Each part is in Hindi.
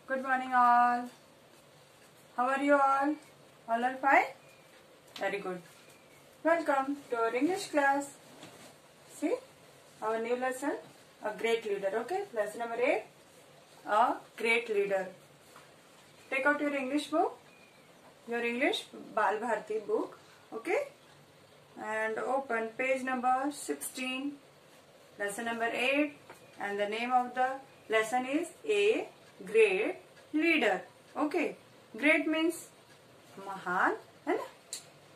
Good morning all. How are you all? All are fine? Very good. Welcome to our English class. See, our new lesson, a great leader. Okay, lesson number 8, a great leader. Take out your English book, your English Bal Bharti book. Okay, and open page number 16, lesson number 8, and the name of the lesson is A Great Leader. Okay, great means महान है ना,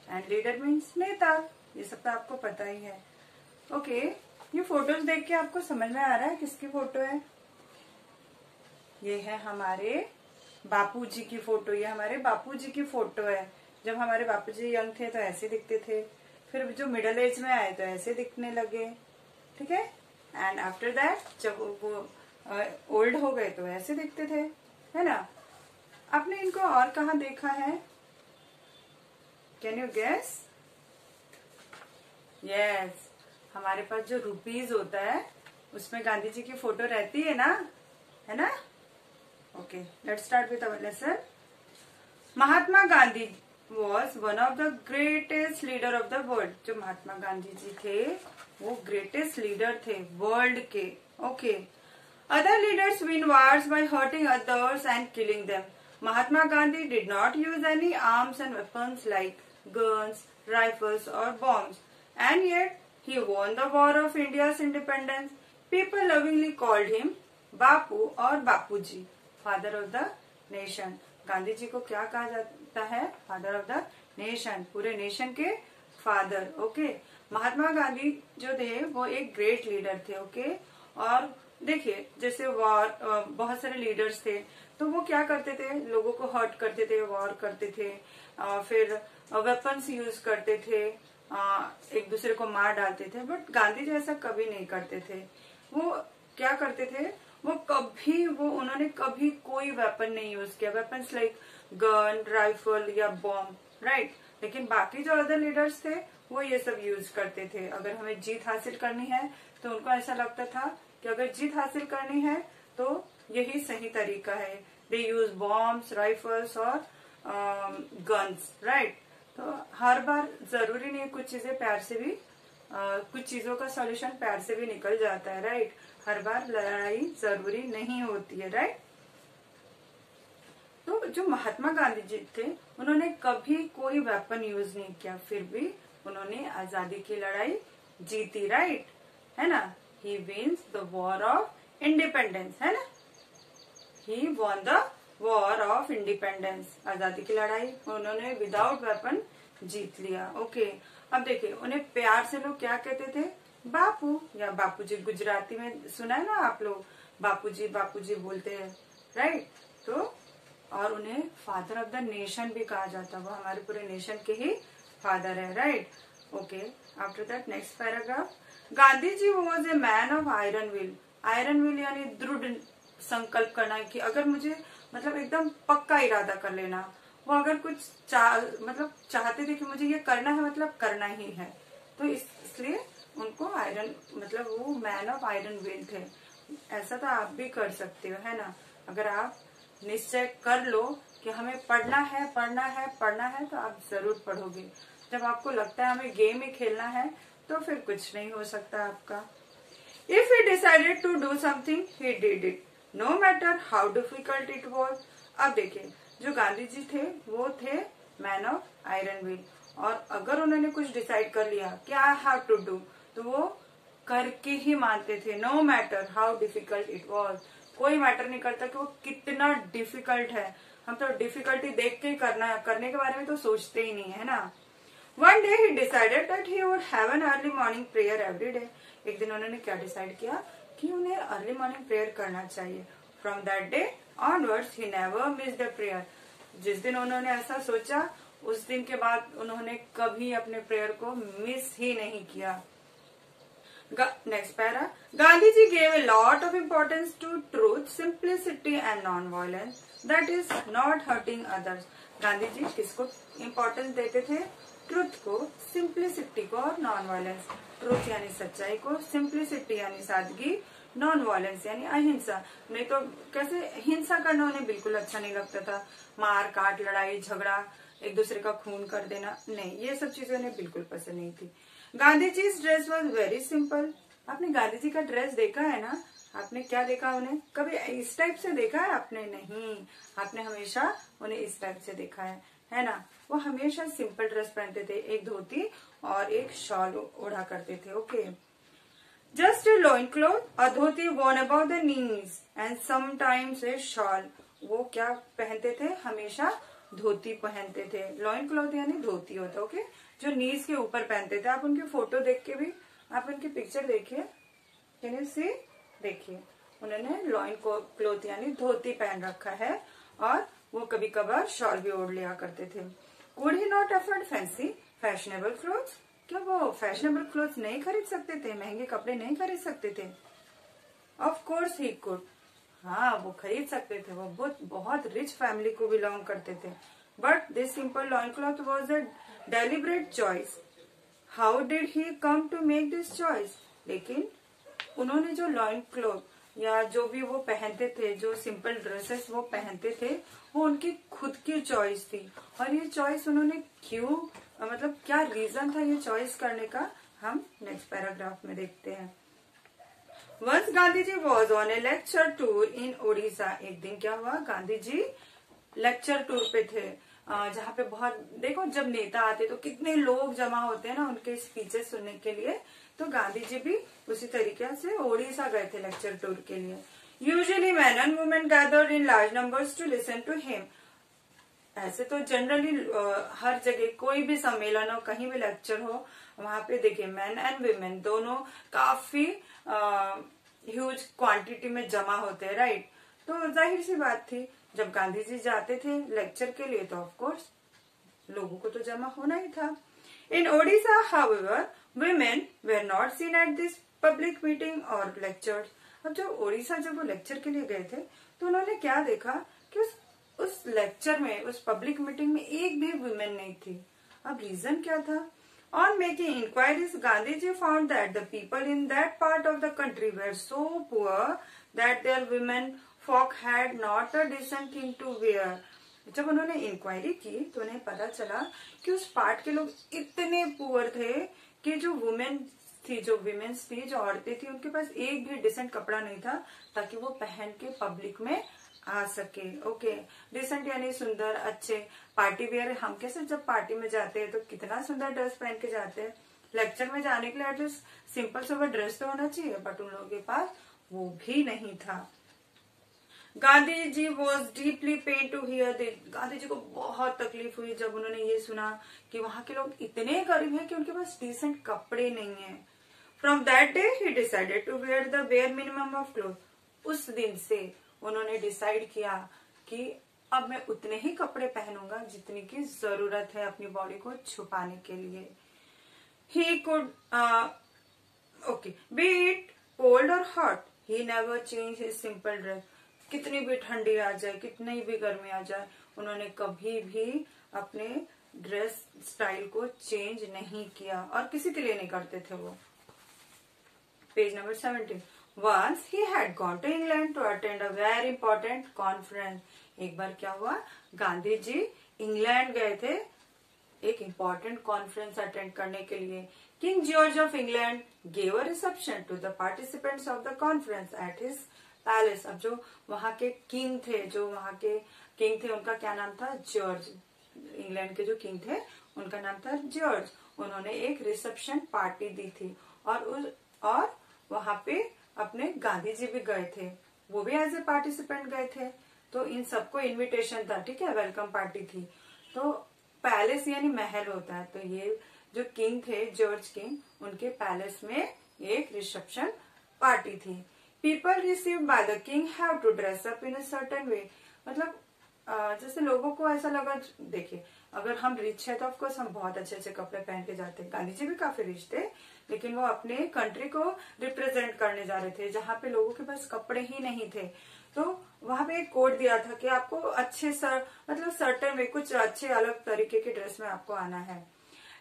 एंड लीडर मीन्स नेता. ये सब तो आपको पता ही है. ओके, ये फोटोज देख के आपको समझ में आ रहा है किसकी फोटो है? ये है हमारे बापूजी की फोटो. ये हमारे बापूजी की फोटो है. जब हमारे बापूजी यंग थे तो ऐसे दिखते थे, फिर जो मिडिल एज में आए तो ऐसे दिखने लगे. ठीक है, एंड आफ्टर दैट जब वो ओल्ड हो गए तो ऐसे दिखते थे, है ना. आपने इनको और कहाँ देखा है? Can you guess? यस, हमारे पास जो रुपीज होता है उसमें गांधी जी की फोटो रहती है ना, है ना. Okay, let's start with our lesson. Mahatma Gandhi was one of the greatest leader of the world. जो महात्मा गांधी जी थे वो ग्रेटेस्ट लीडर थे वर्ल्ड के. Okay, other leaders win wars by hurting others and killing them. Mahatma Gandhi did not use any arms and weapons like guns, rifles or bombs, and yet he won the war of India's independence. People lovingly called him Bapu or Bapuji, father of the nation. Gandhi ji को क्या कहा जाता है? फादर ऑफ द नेशन, पूरे नेशन के फादर. ओके, महात्मा गांधी जो थे वो एक ग्रेट लीडर थे. ओके, और देखिए जैसे वॉर, बहुत सारे लीडर्स थे तो वो क्या करते थे? लोगों को हर्ट करते थे, वॉर करते थे, फिर वेपन्स यूज करते थे, एक दूसरे को मार डालते थे. बट गांधी जी ऐसा कभी नहीं करते थे. वो क्या करते थे? उन्होंने कभी कोई वेपन नहीं यूज किया. वेपन्स लाइक गन, राइफल या बॉम्ब, राइट. लेकिन बाकी जो अदर लीडर्स थे वो ये सब यूज करते थे. अगर हमें जीत हासिल करनी है तो उनको ऐसा लगता था कि अगर जीत हासिल करनी है तो यही सही तरीका है. दे यूज बॉम्ब्स, राइफल्स और गन्स, राइट. तो हर बार जरूरी नहीं, कुछ चीजें प्यार से भी, कुछ चीजों का सॉल्यूशन प्यार से भी निकल जाता है, राइट. हर बार लड़ाई जरूरी नहीं होती है, राइट. तो जो महात्मा गांधी जी थे उन्होंने कभी कोई वेपन यूज नहीं किया, फिर भी उन्होंने आजादी की लड़ाई जीती, राइट, है ना. He wins the war of independence, है ना. He won the war of independence. आजादी की लड़ाई उन्होंने विदाउट वेपन जीत लिया. ओके, अब देखिए उन्हें प्यार से लोग क्या कहते थे? बापू या बापूजी. गुजराती में सुना है ना आप लोग, बापूजी बापूजी बोलते हैं, राइट. तो और उन्हें फादर ऑफ द नेशन भी कहा जाता. वो हमारे पूरे नेशन के ही फादर है, right. Okay, after that next paragraph. Gandhi ji was a man of iron will. Iron will यानी दृढ़ संकल्प करना, कि अगर मुझे मतलब एकदम पक्का इरादा कर लेना. वो अगर कुछ चाहते थे कि मुझे ये करना है, मतलब करना ही है. तो इसलिए उनको आयरन, मतलब वो मैन ऑफ आयरन विल थे. ऐसा तो आप भी कर सकते हो, है ना. अगर आप निश्चय कर लो कि हमें पढ़ना है पढ़ना है पढ़ना है तो आप जरूर पढ़ोगे. जब आपको लगता है हमें गेम ही खेलना है तो फिर कुछ नहीं हो सकता आपका. If he decided to do something he did it, no matter how difficult it was. अब देखिए जो गांधी जी थे वो थे मैन ऑफ आयरन विल, और अगर उन्होंने कुछ डिसाइड कर लिया कि आई हैव टू डू, तो वो करके ही मानते थे. No matter how difficult it was. कोई मैटर नहीं करता कि वो कितना डिफिकल्ट है. हम तो डिफिकल्टी देख के ही करने के बारे में तो सोचते ही नहीं है ना. One day he decided that he would have an early morning prayer every day. एक दिन उन्होंने क्या डिसाइड किया कि उन्हें अर्ली मॉर्निंग प्रेयर करना चाहिए. From that day onwards he never missed a prayer. जिस दिन उन्होंने ऐसा सोचा उस दिन के बाद उन्होंने कभी अपने प्रेयर को मिस ही नहीं किया. Next para. Gandhiji gave a lot of importance to truth, simplicity and non-violence. That is not hurting others. Gandhi ji किसको इम्पोर्टेंस देते थे? ट्रुथ को, सिंप्लिसिटी को और नॉन वायलेंस. ट्रुथ यानी सच्चाई को, सिंप्लिसिटी यानी सादगी, नॉन वायलेंस यानी अहिंसा। नहीं तो कैसे हिंसा करना उन्हें बिल्कुल अच्छा नहीं लगता था। मार काट, लड़ाई झगड़ा, एक दूसरे का खून कर देना, नहीं, ये सब चीजें उन्हें बिल्कुल पसंद नहीं थी। Gandhi ji dress was very simple. आपने गांधी जी का ड्रेस देखा है ना? आपने क्या देखा उन्हें? कभी इस टाइप से देखा है आपने? नहीं, आपने हमेशा उन्हें इस टाइप से देखा है ना? वो हमेशा सिंपल ड्रेस पहनते थे, एक धोती और एक शॉल ओढ़ा करते थे। Okay, just a loin cloth, a dhoti worn above the knees and sometimes a shawl। वो क्या पहनते थे? हमेशा धोती पहनते थे। लॉइन क्लॉथ यानी धोती होता, ओके, जो नीज के ऊपर पहनते थे। आप उनकी फोटो देख के भी, आप उनकी पिक्चर देखिए, कैन यू सी, देखिए उन्होंने लॉइन क्लॉथ यानी धोती पहन रखा है, और वो कभी कभार शॉल भी ओढ़ लिया करते थे। Could he not afford fancy fashionable clothes? क्या वो फैशनेबल क्लोथ्स नहीं खरीद सकते थे? महंगे कपड़े नहीं खरीद सकते थे? Of course he could. हाँ, वो खरीद सकते थे। वो बहुत रिच फैमिली को बिलोंग करते थे। But this simple loin cloth was a deliberate choice. How did he come to make this choice? लेकिन उन्होंने जो लॉइन क्लॉथ या जो भी वो पहनते थे, जो सिंपल ड्रेसेस वो पहनते थे, वो उनकी खुद की चॉइस थी। और ये चॉइस उन्होंने क्यों, मतलब क्या रीजन था ये चॉइस करने का, हम नेक्स्ट पैराग्राफ में देखते हैं। Once Gandhi ji was on a lecture tour in Odisha. एक दिन क्या हुआ, गांधी जी लेक्चर टूर पे थे, जहाँ पे बहुत, देखो जब नेता आते तो कितने लोग जमा होते हैं ना उनके स्पीचेस सुनने के लिए। तो गांधी जी भी उसी तरीके से ओडिशा गए थे लेक्चर टूर के लिए। Usually man and women gathered in large numbers to listen to him. ऐसे तो जनरली हर जगह कोई भी सम्मेलन हो, कहीं भी लेक्चर हो, वहां पे देखिए मैन एंड वुमेन दोनों काफी ह्यूज क्वांटिटी में जमा होते हैं, राइट। तो जाहिर सी बात थी, जब गांधी जी जाते थे लेक्चर के लिए तो ऑफ कोर्स लोगों को तो जमा होना ही था। In Odisha however women were not seen at this public meeting और लेक्चर्स। अब जब ओडिशा जब वो लेक्चर के लिए गए थे तो उन्होंने क्या देखा कि उस लेक्चर में, उस पब्लिक मीटिंग में एक भी वुमेन नहीं थी। अब रीजन क्या था? On making inquiries, Gandhiji found that the people in that part of the country were so poor that their women folk had not a decent thing to wear। जब उन्होंने इंक्वायरी की तो उन्हें पता चला कि उस पार्ट के लोग इतने पुअर थे कि जो विमेन्स थी, जो औरतें थी, उनके पास एक भी डिसेंट कपड़ा नहीं था ताकि वो पहन के पब्लिक में आ सके। ओके, डिसेंट यानी सुंदर, अच्छे, पार्टी वेयर। हम कैसे जब पार्टी में जाते हैं तो कितना सुंदर ड्रेस पहन के जाते हैं। लेक्चर में जाने के लिए एटलीस्ट सिंपल सोबर ड्रेस तो होना चाहिए, बट उन लोगों के पास वो भी नहीं था। Gandhi ji was deeply pain to hear this. Gandhi ji को बहुत तकलीफ हुई जब उन्होंने ये सुना कि वहां के लोग इतने गरीब हैं कि उनके पास डिसेंट कपड़े नहीं है। From that day he decided to wear the bare minimum of cloth. उस दिन से उन्होंने डिसाइड किया कि अब मैं उतने ही कपड़े पहनूंगा जितनी की जरूरत है अपनी बॉडी को छुपाने के लिए। He could be it cold और hot, he never change his simple dress. कितनी भी ठंडी आ जाए, कितनी भी गर्मी आ जाए, उन्होंने कभी भी अपने ड्रेस स्टाइल को चेंज नहीं किया, और किसी के लिए नहीं करते थे वो। Page number 17। Once he had gone to England to attend a very important conference। एक बार क्या हुआ, गांधी जी इंग्लैंड गए थे एक इम्पोर्टेंट कॉन्फ्रेंस अटेंड करने के लिए। King George of England gave a reception to the participants of the conference at his palace. अब जो वहां के किंग थे, उनका क्या नाम था? जॉर्ज। इंग्लैंड के जो किंग थे उनका नाम था जॉर्ज। उन्होंने एक रिसेप्शन पार्टी दी थी, और वहां पे अपने गांधी जी भी गए थे, वो भी एज ए पार्टिसिपेंट गए थे। तो इन सबको इनविटेशन था, ठीक है, वेलकम पार्टी थी। तो पैलेस यानी महल होता है, तो ये जो किंग थे, जॉर्ज किंग, उनके पैलेस में एक रिसेप्शन पार्टी थी। People receive by the king have to dress up in a certain way. मतलब जैसे लोगों को ऐसा लगा, देखिए अगर हम रिच है तो ऑफकोर्स हम बहुत अच्छे अच्छे कपड़े पहन के जाते हैं। गांधी जी भी काफी रिच थे, लेकिन वो अपने कंट्री को रिप्रेजेंट करने जा रहे थे जहाँ पे लोगों के पास कपड़े ही नहीं थे। तो वहां पे एक कोड दिया था कि आपको अच्छे मतलब सर्टेन वे, कुछ अच्छे अलग तरीके के ड्रेस में आपको आना है।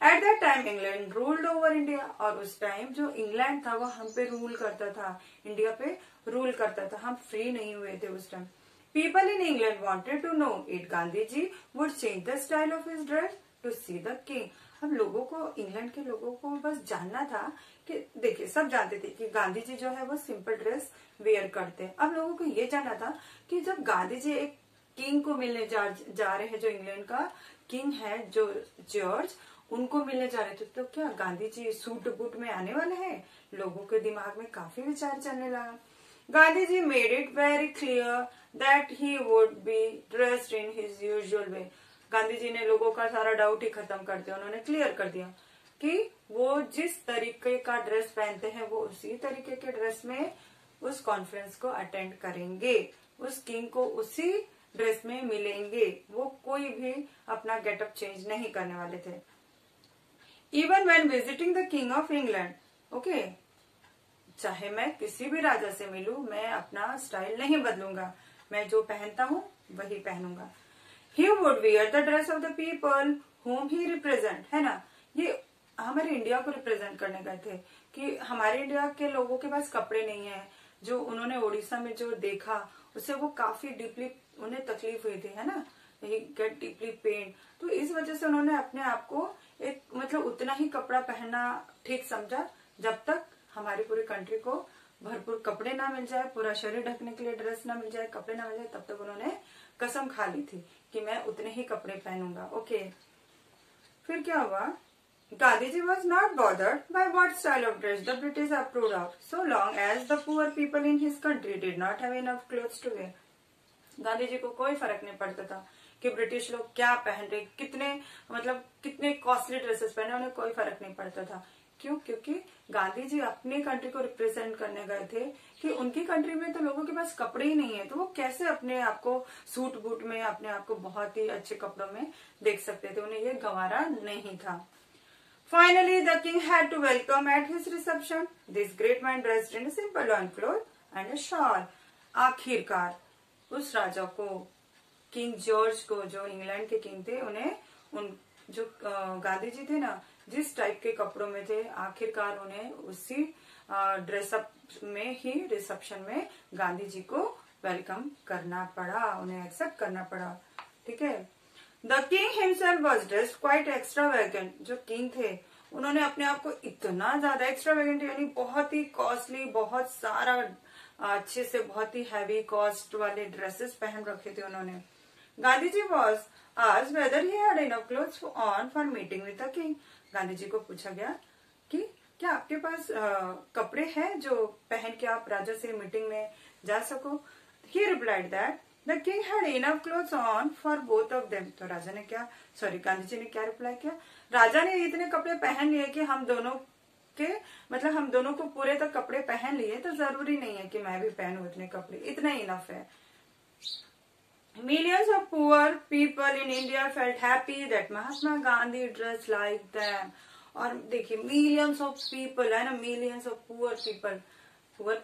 At that time England ruled over India, और उस टाइम जो इंग्लैंड था वो हम पे रूल करता था, इंडिया पे रूल करता था, हम फ्री नहीं हुए थे उस time. People in England wanted to know it Gandhi ji would change the style of his dress to see the king. हम लोगों को, इंग्लैंड के लोगों को बस जानना था कि देखिए सब जानते थे कि गांधी जी जो है वो सिंपल ड्रेस वेयर करते हैं। अब लोगों को ये जानना था कि जब गांधी जी एक किंग को मिलने जा रहे हैं, जो इंग्लैंड का किंग है जो जॉर्ज, उनको मिलने जा रहे थे, तो क्या गांधी जी सूट बूट में आने वाले हैं? लोगों के दिमाग में काफी विचार चलने लगा। Gandhi ji made it very clear that he would be dressed in his usual way. Gandhi ji ने लोगों का सारा डाउट ही खत्म कर दिया, उन्होंने क्लियर कर दिया कि वो जिस तरीके का ड्रेस पहनते हैं वो उसी तरीके के ड्रेस में उस कॉन्फ्रेंस को अटेंड करेंगे, उस किंग को उसी ड्रेस में मिलेंगे, वो कोई भी अपना गेटअप चेंज नहीं करने वाले थे। Even when visiting the king of England, okay, चाहे मैं किसी भी राजा से मिलूं, मैं अपना स्टाइल नहीं बदलूंगा, मैं जो पहनता हूं वही पहनूंगा। He would wear the dress of the people whom he represent, है ना। ये हमारे इंडिया को रिप्रेजेंट करने गए थे कि हमारे इंडिया के लोगों के पास कपड़े नहीं है। जो उन्होंने उड़ीसा में जो देखा उससे वो काफी डीपली उन्हें तकलीफ हुई थी, है ना, ही गेट डीपली पेन। तो इस वजह से उन्होंने अपने आप को एक मतलब उतना ही कपड़ा पहनना ठीक समझा, जब तक हमारी पूरी कंट्री को भरपूर कपड़े ना मिल जाए, पूरा शरीर ढकने के लिए ड्रेस ना मिल जाए, कपड़े ना मिल जाए, तब तक उन्होंने कसम खा ली थी कि मैं उतने ही कपड़े पहनूंगा। ओके, फिर क्या हुआ? Gandhi ji was not bothered by what style of dress the British approved of, so long as the poor people in his country did not have enough clothes to wear. Gandhi ji को कोई फर्क नहीं पड़ता था कि ब्रिटिश लोग क्या पहन रहे, कितने कॉस्टली ड्रेसेस पहने, उन्हें कोई फर्क नहीं पड़ता था। क्यों? क्योंकि गांधी जी अपनी कंट्री को रिप्रेजेंट करने गए थे कि उनकी कंट्री में तो लोगों के पास कपड़े ही नहीं है, तो वो कैसे अपने आप को सूट बूट में, अपने आप को बहुत ही अच्छे कपड़ों में देख सकते थे, उन्हें ये गंवारा नहीं था। Finally the king had to welcome at his reception this great man dressed in simple lawn cloth and a shawl. आखिरकार उस राजा को, किंग जॉर्ज को, जो इंग्लैंड के किंग थे, उन्हें उन जो गांधी जी थे ना, जिस टाइप के कपड़ों में थे, आखिरकार उन्हें उसी ड्रेसअप में ही रिसेप्शन में गांधी जी को वेलकम करना पड़ा, उन्हें एक्सेप्ट करना पड़ा। ठीक है। The king himself was dressed quite extravagant. जो किंग थे उन्होंने अपने आप को इतना ज्यादा एक्स्ट्रावेगेंट, यानी बहुत ही कॉस्टली, बहुत सारा अच्छे से बहुत ही हैवी कॉस्ट वाले ड्रेसेस पहन रखे थे उन्होंने। गांधी जी वॉज आज whether he had enough clothes on for meeting with the king. Gandhi ji को पूछा गया कि क्या आपके पास कपड़े हैं जो पहन के आप राजा से मीटिंग में जा सको? ही replied that the king had enough clothes on for both of them. तो राजा ने क्या, गांधी जी ने क्या रिप्लाई किया? राजा ने इतने कपड़े पहन लिए कि हम दोनों को पूरे तक कपड़े पहन लिए, तो जरूरी नहीं है कि मैं भी पहनूं इतने कपड़े, इतना ही इनफ है। Millions of poor people in India felt happy that Mahatma Gandhi dressed like them। और देखिए millions of people है ना, millions of poor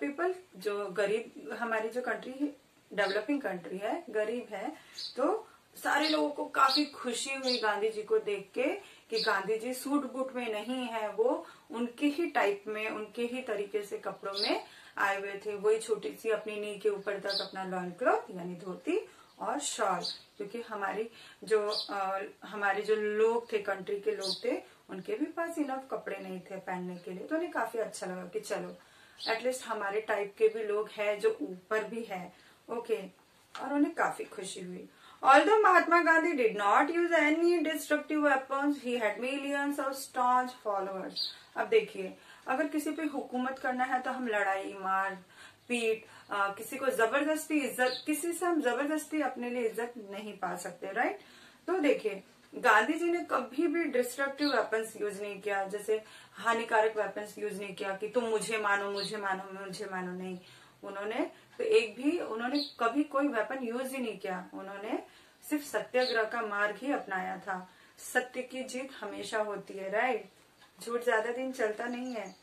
people जो गरीब, हमारी जो कंट्री डेवलपिंग कंट्री है, गरीब है, तो सारे लोगों को काफी खुशी हुई गांधी जी को देख के कि गांधी जी सूट बूट में नहीं है, वो उनके ही टाइप में, उनके ही तरीके से कपड़ों में आए हुए थे। वही छोटी सी अपनी नी के ऊपर तक अपना लॉन क्लॉथ यानी धोती और शॉल, क्योंकि हमारे जो लोग थे, कंट्री के लोग थे, उनके भी पास इनफ कपड़े नहीं थे पहनने के लिए। तो उन्हें काफी अच्छा लगा कि चलो एटलीस्ट हमारे टाइप के भी लोग हैं जो ऊपर भी है। ओके, और उन्हें काफी खुशी हुई। Although Mahatma Gandhi did not use any destructive weapons, he had millions of staunch followers। अब देखिए, अगर किसी पे हुकूमत करना है तो हम लड़ाई, मार पीट, किसी को जबरदस्ती इज्जत, किसी से हम जबरदस्ती अपने लिए इज्जत नहीं पा सकते, राइट। तो देखिए गांधी जी ने कभी भी डिस्ट्रक्टिव वेपन्स यूज नहीं किया, जैसे हानिकारक वेपन्स यूज नहीं किया कि तुम मुझे मानो, नहीं। उन्होंने कभी कोई वेपन यूज ही नहीं किया। उन्होंने सिर्फ सत्याग्रह का मार्ग ही अपनाया था। सत्य की जीत हमेशा होती है, राइट। झूठ ज्यादा दिन चलता नहीं है।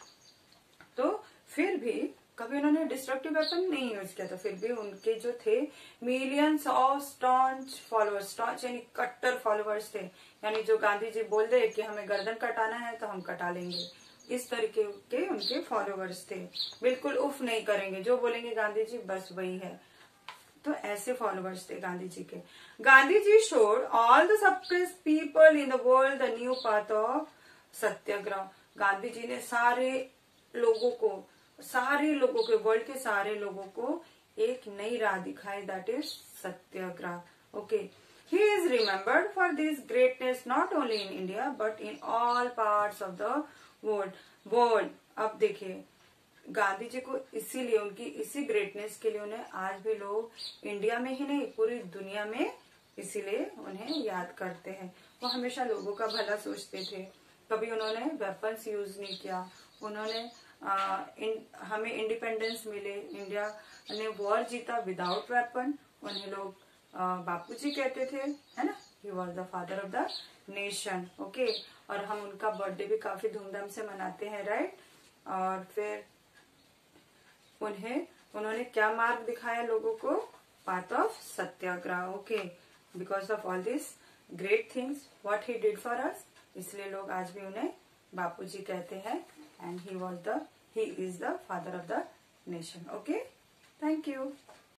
तो फिर भी कभी उन्होंने डिस्ट्रक्टिव वेपन नहीं यूज किया था, फिर भी उनके जो थे millions of staunch followers, staunch यानी कट्टर फॉलोअर्स थे, यानी जो गांधी जी बोल दे कि हमें गर्दन कटाना है तो हम कटा लेंगे, इस तरीके के उनके फॉलोअर्स थे। बिल्कुल उफ नहीं करेंगे, जो बोलेंगे गांधी जी बस वही है। तो ऐसे फॉलोअर्स थे गांधी जी के। Gandhi ji showed all the suppressed people in the world the new path of satyagraha. Gandhi ji ने सारे लोगों को, वर्ल्ड के सारे लोगों को एक नई राह दिखाई, that is Satyagraha. Okay, he is remembered for this greatness not only in India but in all parts of the world. अब देखिए, गांधी जी को इसीलिए, उनकी इसी ग्रेटनेस के लिए उन्हें आज भी लोग इंडिया में ही नहीं पूरी दुनिया में इसीलिए उन्हें याद करते हैं। वो हमेशा लोगों का भला सोचते थे, कभी उन्होंने वेपन्स यूज नहीं किया। उन्होंने हमें इंडिपेंडेंस मिले, इंडिया ने वॉर जीता विदाउट वेपन, उन्हें लोग बापूजी कहते थे, है ना। He was the father of the nation. Okay, और हम उनका बर्थडे भी काफी धूमधाम से मनाते हैं, राइट। और फिर उन्होंने क्या मार्ग दिखाया लोगों को, path of Satyagraha. Okay, because of all this great things what he did for us, इसलिए लोग आज भी उन्हें बापूजी कहते हैं। And he is the father of the nation. Okay, thank you.